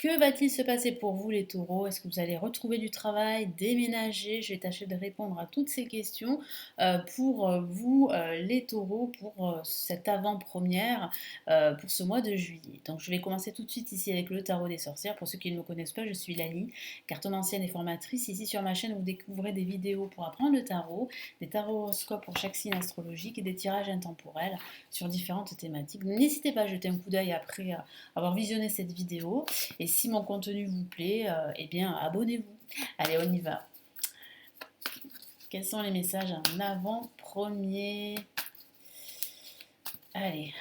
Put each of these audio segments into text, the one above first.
Que va-t-il se passer pour vous les taureaux? Est-ce que vous allez retrouver du travail, déménager? Je vais tâcher de répondre à toutes ces questions pour vous les taureaux pour cette avant-première pour ce mois de juillet. Donc je vais commencer tout de suite ici avec le tarot des sorcières. Pour ceux qui ne me connaissent pas, je suis Lali, cartomancienne et formatrice. Ici sur ma chaîne, vous découvrez des vidéos pour apprendre le tarot, des tarots horoscopes pour chaque signe astrologique et des tirages intemporels sur différentes thématiques. N'hésitez pas à jeter un coup d'œil après avoir visionné cette vidéo. Et si mon contenu vous plaît, eh bien abonnez-vous. Allez, on y va. Quels sont les messages en avant-premier? Allez,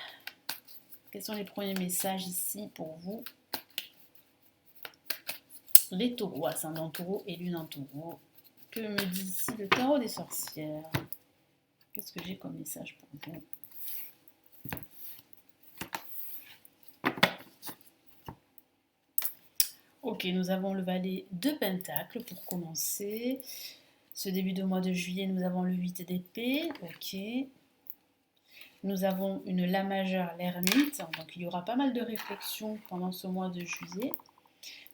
quels sont les premiers messages ici pour vous? Les taureaux, ascendant taureau et lune en taureau. Que me dit ici le tarot des sorcières? Qu'est-ce que j'ai comme message pour vous? Ok, nous avons le valet de Pentacle pour commencer. Ce début de mois de juillet, nous avons le 8 d'épée. Ok. Nous avons une La majeure, l'ermite. Donc il y aura pas mal de réflexions pendant ce mois de juillet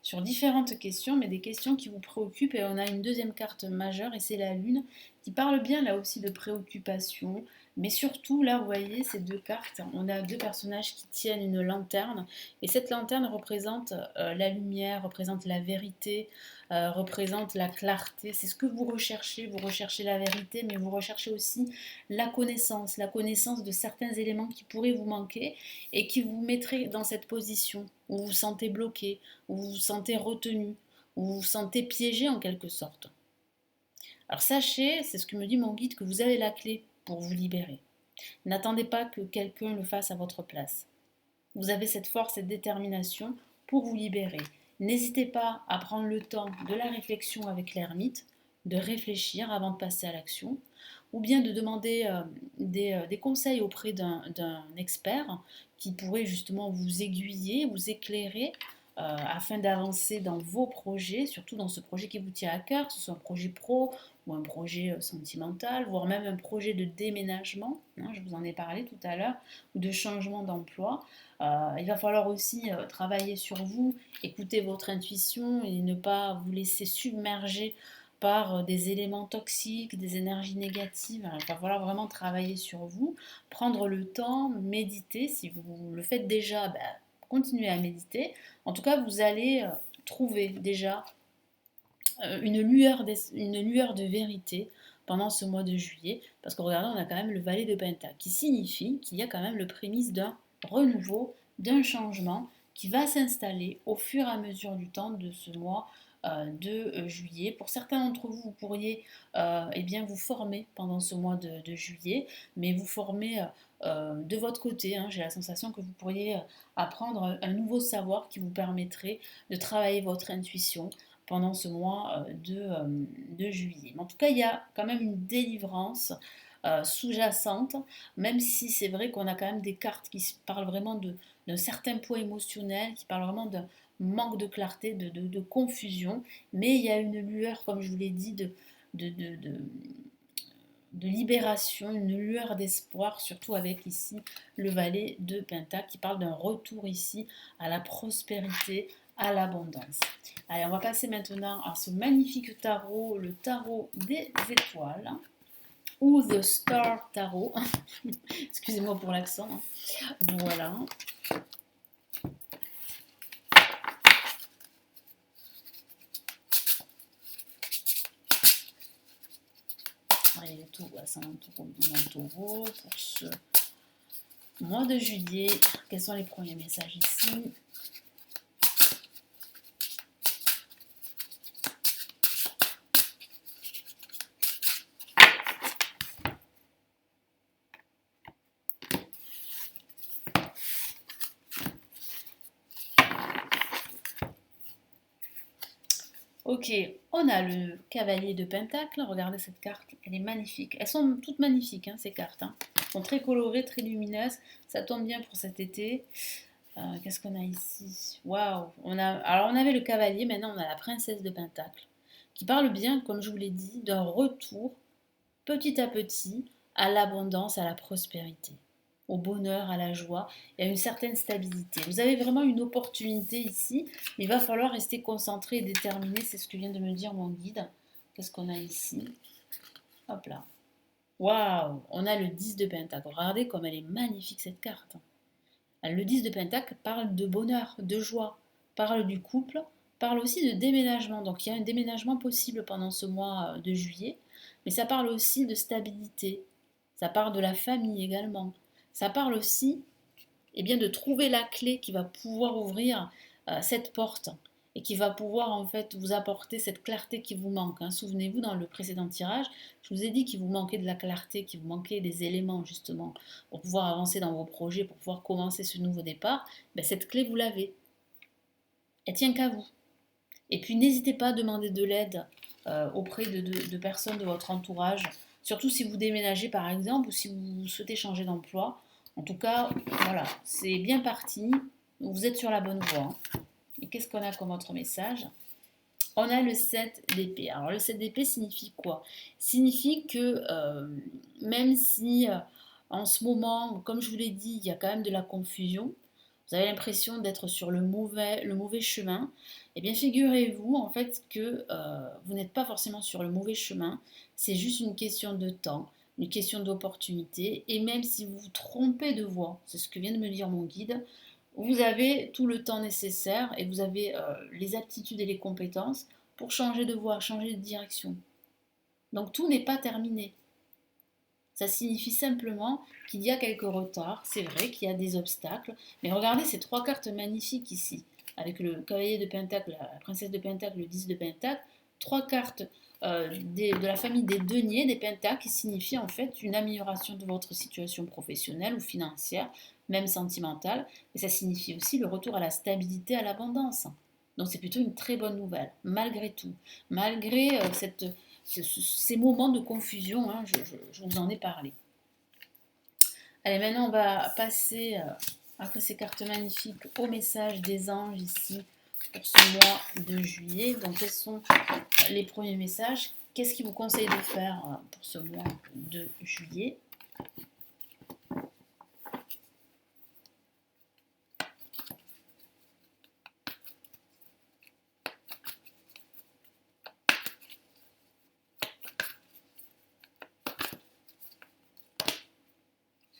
sur différentes questions, mais des questions qui vous préoccupent. Et on a une deuxième carte majeure, et c'est la lune, qui parle bien là aussi de préoccupation. Mais surtout, là, vous voyez, ces deux cartes, on a deux personnages qui tiennent une lanterne. Et cette lanterne représente la lumière, représente la vérité, représente la clarté. C'est ce que vous recherchez la vérité, mais vous recherchez aussi la connaissance de certains éléments qui pourraient vous manquer et qui vous mettraient dans cette position où vous vous sentez bloqué, où vous vous sentez retenu, où vous vous sentez piégé en quelque sorte. Alors sachez, c'est ce que me dit mon guide, que vous avez la clé pour vous libérer. N'attendez pas que quelqu'un le fasse à votre place. Vous avez cette force, cette détermination pour vous libérer. N'hésitez pas à prendre le temps de la réflexion avec l'ermite, de réfléchir avant de passer à l'action, ou bien de demander des conseils auprès d'un expert qui pourrait justement vous aiguiller, vous éclairer afin d'avancer dans vos projets, surtout dans ce projet qui vous tient à cœur, que ce soit un projet pro ou un projet sentimental, voire même un projet de déménagement, hein, je vous en ai parlé tout à l'heure, ou de changement d'emploi. Il va falloir aussi travailler sur vous, écouter votre intuition et ne pas vous laisser submerger par des éléments toxiques, des énergies négatives. Il va falloir vraiment travailler sur vous, prendre le temps, méditer. Si vous le faites déjà, continuez à méditer. En tout cas, vous allez trouver déjà une lueur de vérité pendant ce mois de juillet. Parce que regardez, on a quand même le valet de Pentacle qui signifie qu'il y a quand même le prémisse d'un renouveau, d'un changement qui va s'installer au fur et à mesure du temps de ce mois de juillet. Pour certains d'entre vous, vous pourriez eh bien, vous former pendant ce mois de juillet, mais vous former de votre côté. Hein. J'ai la sensation que vous pourriez apprendre un nouveau savoir qui vous permettrait de travailler votre intuition pendant ce mois de juillet. Mais en tout cas, il y a quand même une délivrance sous-jacente, même si c'est vrai qu'on a quand même des cartes qui parlent vraiment d'un certain poids émotionnel, qui parlent vraiment d'un manque de clarté, de confusion, mais il y a une lueur, comme je vous l'ai dit, de, de, de, de libération, une lueur d'espoir, surtout avec ici le valet de Pentacle qui parle d'un retour ici à la prospérité, à l'abondance. Allez, on va passer maintenant à ce magnifique tarot, le tarot des étoiles, ou The Star Tarot. Excusez-moi pour l'accent. Voilà. Allez, tout, c'est un taureau pour ce mois de juillet. Quels sont les premiers messages ici? Ok, on a le cavalier de Pentacle. Regardez cette carte, elle est magnifique. Elles sont toutes magnifiques, hein, ces cartes. Hein. Elles sont très colorées, très lumineuses. Ça tombe bien pour cet été. Qu'est-ce qu'on a ici? Waouh! Alors on avait le cavalier, maintenant on a la princesse de Pentacle, qui parle bien, comme je vous l'ai dit, d'un retour petit à petit à l'abondance, à la prospérité. au bonheur, à la joie et à une certaine stabilité. Vous avez vraiment une opportunité ici, mais il va falloir rester concentré et déterminé, c'est ce que vient de me dire mon guide. Qu'est-ce qu'on a ici? Hop là. Waouh, on a le 10 de Pentacle. Regardez comme elle est magnifique cette carte. Le 10 de Pentacle parle de bonheur, de joie, parle du couple, parle aussi de déménagement. Donc il y a un déménagement possible pendant ce mois de juillet, mais ça parle aussi de stabilité. Ça parle de la famille également. Ça parle aussi bien, de trouver la clé qui va pouvoir ouvrir cette porte et qui va pouvoir en fait vous apporter cette clarté qui vous manque. Hein. Souvenez-vous, dans le précédent tirage, je vous ai dit qu'il vous manquait de la clarté, qu'il vous manquait des éléments justement pour pouvoir avancer dans vos projets, pour pouvoir commencer ce nouveau départ. Ben, cette clé, vous l'avez. Elle tient qu'à vous. Et puis n'hésitez pas à demander de l'aide auprès de personnes de votre entourage, surtout si vous déménagez par exemple ou si vous souhaitez changer d'emploi. En tout cas, voilà, c'est bien parti. Vous êtes sur la bonne voie. Et qu'est-ce qu'on a comme autre message? On a le 7 d'épée. Alors le 7 d'épée signifie quoi? Signifie que même si en ce moment, comme je vous l'ai dit, il y a quand même de la confusion, vous avez l'impression d'être sur le mauvais chemin, eh bien figurez-vous en fait que vous n'êtes pas forcément sur le mauvais chemin, c'est juste une question de temps, une question d'opportunité, et même si vous vous trompez de voie, c'est ce que vient de me dire mon guide, vous avez tout le temps nécessaire et vous avez les aptitudes et les compétences pour changer de voie, changer de direction. Donc tout n'est pas terminé. Ça signifie simplement qu'il y a quelques retards, c'est vrai qu'il y a des obstacles, mais regardez ces trois cartes magnifiques ici, avec le cavalier de Pentacle, la princesse de Pentacle, le 10 de Pentacle, trois cartes de la famille des deniers, des Pentacles, qui signifient en fait une amélioration de votre situation professionnelle ou financière, même sentimentale, et ça signifie aussi le retour à la stabilité, à l'abondance. Donc c'est plutôt une très bonne nouvelle, malgré tout, malgré ces moments de confusion, hein, je vous en ai parlé. Allez, maintenant on va passer, après ces cartes magnifiques, au message des anges ici pour ce mois de juillet. Donc quels sont les premiers messages? Qu'est-ce qu'ils vous conseillent de faire pour ce mois de juillet?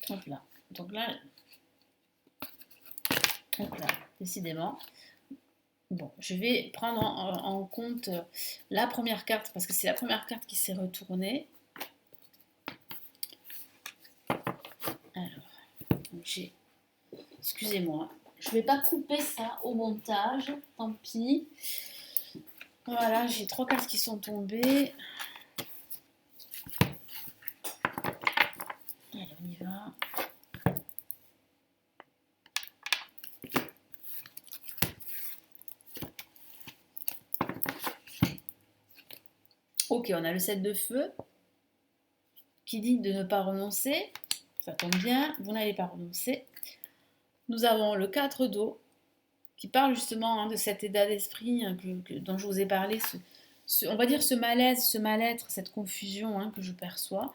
Hop là. Donc là, hop là, décidément. Bon, je vais prendre en compte la première carte parce que c'est la première carte qui s'est retournée. Alors, j'ai... Excusez-moi. Je ne vais pas couper ça au montage, tant pis. Voilà, j'ai trois cartes qui sont tombées. Allez, on y va. Ok, on a le 7 de feu qui dit de ne pas renoncer. Ça tombe bien, vous n'allez pas renoncer. Nous avons le 4 d'eau qui parle justement de cet état d'esprit dont je vous ai parlé, on va dire ce malaise, ce mal-être, cette confusion que je perçois.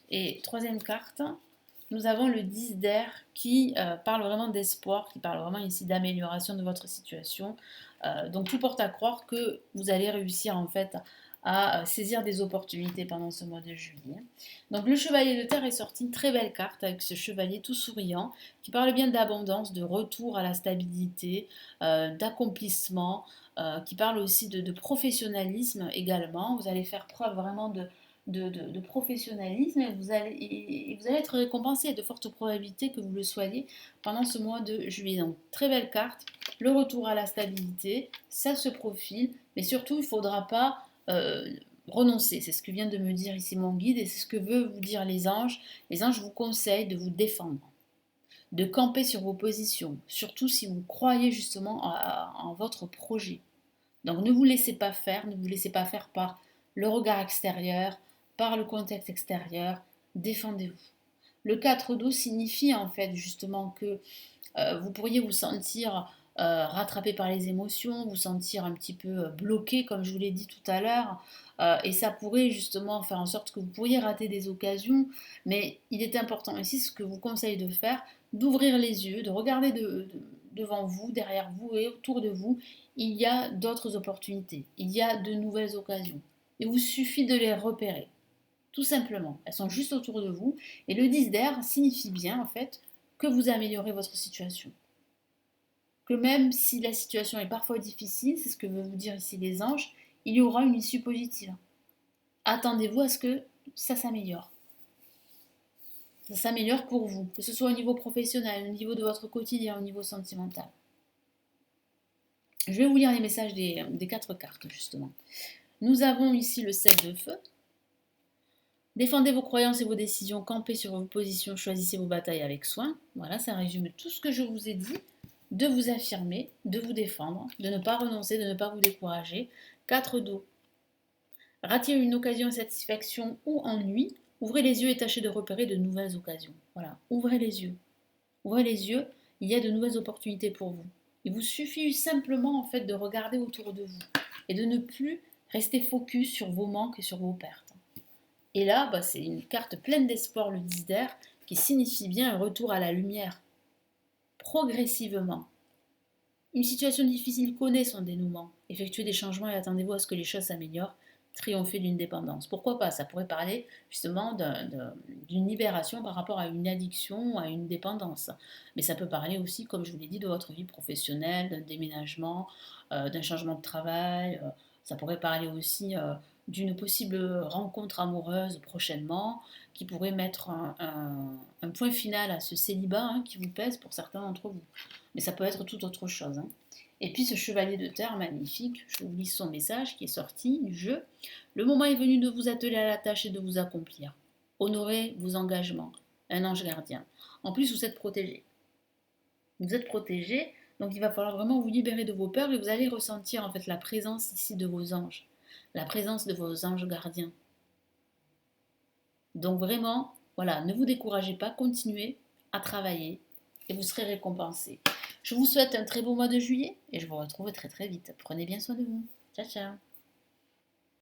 Et troisième carte, nous avons le 10 d'air qui parle vraiment d'espoir, qui parle vraiment ici d'amélioration de votre situation. Donc tout porte à croire que vous allez réussir en fait à saisir des opportunités pendant ce mois de juillet. Donc le chevalier de terre est sorti, une très belle carte avec ce chevalier tout souriant qui parle bien d'abondance, de retour à la stabilité, d'accomplissement, qui parle aussi de professionnalisme également. Vous allez faire preuve vraiment de professionnalisme et vous allez être récompensé, de fortes probabilités que vous le soyez pendant ce mois de juillet. Donc très belle carte, le retour à la stabilité, ça se profile, mais surtout il ne faudra pas renoncer. C'est ce que vient de me dire ici mon guide et c'est ce que veut vous dire les anges. Les anges vous conseillent de vous défendre, de camper sur vos positions, surtout si vous croyez justement en votre projet. Donc ne vous laissez pas faire, ne vous laissez pas faire par le regard extérieur, par le contexte extérieur, défendez-vous. Le 4 d'eau signifie en fait justement que vous pourriez vous sentir rattrapé par les émotions, vous sentir un petit peu bloqué, comme je vous l'ai dit tout à l'heure. Et ça pourrait justement faire en sorte que vous pourriez rater des occasions. Mais il est important ici, ce que je vous conseille de faire, d'ouvrir les yeux, de regarder devant vous, derrière vous et autour de vous. Il y a d'autres opportunités, il y a de nouvelles occasions. Il vous suffit de les repérer. Tout simplement, elles sont juste autour de vous. Et le 10 d'air signifie bien en fait que vous améliorez votre situation. Que même si la situation est parfois difficile, c'est ce que veut vous dire ici les anges, il y aura une issue positive. Attendez-vous à ce que ça s'améliore. Ça s'améliore pour vous, que ce soit au niveau professionnel, au niveau de votre quotidien, au niveau sentimental. Je vais vous lire les messages des 4 cartes justement. Nous avons ici le 7 de feu. Défendez vos croyances et vos décisions, campez sur vos positions, choisissez vos batailles avec soin. Voilà, ça résume tout ce que je vous ai dit. De vous affirmer, de vous défendre, de ne pas renoncer, de ne pas vous décourager. 4 d'eau. Ratiez une occasion, satisfaction ou ennui. Ouvrez les yeux et tâchez de repérer de nouvelles occasions. Voilà, ouvrez les yeux. Ouvrez les yeux, il y a de nouvelles opportunités pour vous. Il vous suffit simplement en fait de regarder autour de vous et de ne plus rester focus sur vos manques et sur vos pertes. Et là, c'est une carte pleine d'espoir, le 10 d'air, qui signifie bien un retour à la lumière, progressivement. Une situation difficile connaît son dénouement. Effectuez des changements et attendez-vous à ce que les choses s'améliorent. Triompher d'une dépendance. Pourquoi pas? Ça pourrait parler justement d'une libération par rapport à une addiction, à une dépendance. Mais ça peut parler aussi, comme je vous l'ai dit, de votre vie professionnelle, d'un déménagement, d'un changement de travail. Ça pourrait parler aussi d'une possible rencontre amoureuse prochainement, qui pourrait mettre un point final à ce célibat qui vous pèse pour certains d'entre vous. Mais ça peut être tout autre chose. Et puis ce chevalier de terre magnifique, je vous lis son message qui est sorti du jeu. Le moment est venu de vous atteler à la tâche et de vous accomplir. Honorez vos engagements. Un ange gardien. En plus, vous êtes protégé. Vous êtes protégé, donc il va falloir vraiment vous libérer de vos peurs et vous allez ressentir en fait la présence ici de vos anges. La présence de vos anges gardiens. Donc vraiment, voilà, ne vous découragez pas, continuez à travailler et vous serez récompensé. Je vous souhaite un très beau mois de juillet et je vous retrouve très très vite. Prenez bien soin de vous. Ciao ciao.